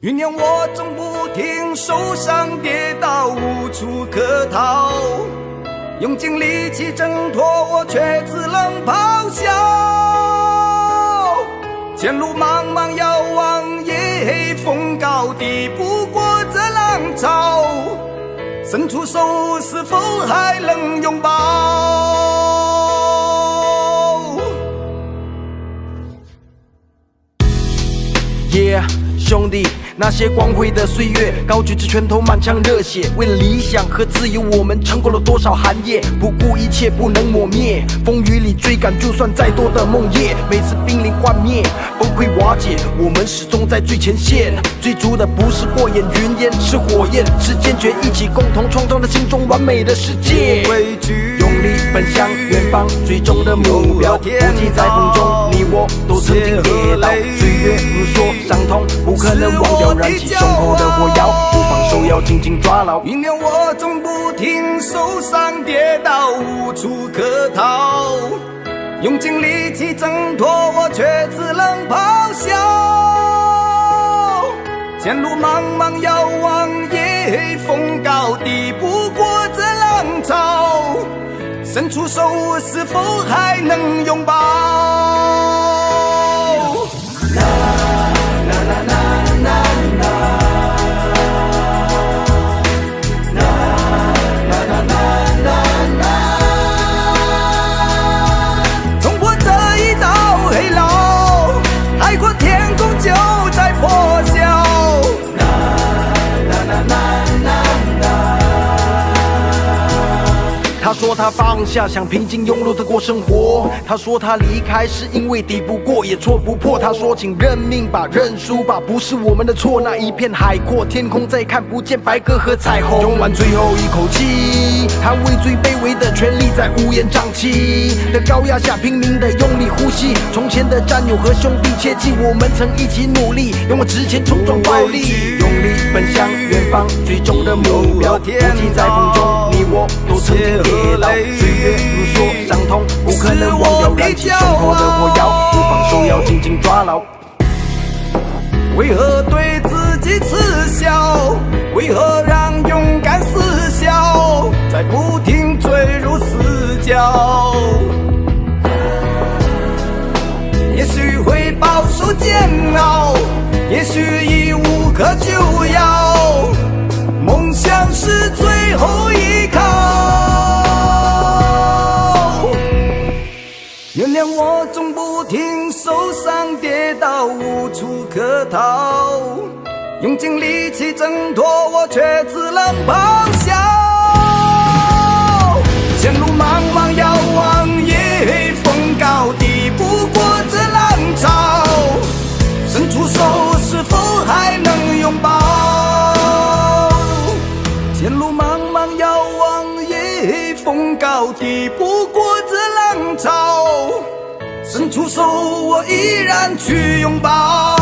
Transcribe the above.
酝酿我总不停，受伤跌倒无处可逃，用尽力气挣脱，我却只能咆哮。前路茫茫遥望，夜黑风高，抵不过这浪潮，伸出手是否还能拥抱？ Yeah， 兄弟，那些光辉的岁月，高举着拳头，满腔热血，为了理想和自由，我们撑过了多少寒夜，不顾一切不能抹灭，风雨里追赶，就算再多的梦魇，每次濒临幻灭，崩溃瓦解，我们始终在最前线，追逐的不是过眼云烟，是火焰，是坚决一起共同创造的心中完美的世界。畏惧，用力奔向远方，最终的目标，不计在风中，你我都曾经跌倒，岁月如梭，伤痛不可能忘掉，燃起胸口的火药，不放手，要紧紧抓牢。酝酿我总不停，受伤跌倒无处可逃，用尽力气挣脱，我却只能咆哮。前路茫茫遥望，夜黑风高，抵不过这浪潮，伸出手是否还能拥抱？冲破这一道黑牢，海阔天空就在破晓。他说他放下，想平静庸碌的过生活。他说他离开是因为抵不过，也戳不破。他说请认命吧，认输吧，不是我们的错。那一片海阔天空，再看不见白鸽和彩虹。用完最后一口气，捍卫最卑微的权利，在乌烟瘴气的高压下拼命的用力呼吸。从前的战友和兄弟，切记我们曾一起努力，勇往直前，冲撞暴力，用力奔向远方，最终的目标，不计在风中，你我都曾经跌倒，岁月如梭，伤痛不可能忘掉，燃起胸口的火药，不放手，要紧紧抓牢。为何对自己耻笑？为何让勇敢死笑？在不停坠入死角。也许会饱受煎熬，也许已无可救药，梦想是最后依靠。原谅我总不停，受伤跌倒无处可逃，用尽力气挣脱，我却只能咆哮。前路茫茫遥望，夜黑风高，抵不过这浪潮，伸出手是否还能拥抱？前路茫茫遥望，夜黑风高，抵不过这浪潮，伸出手我依然去拥抱。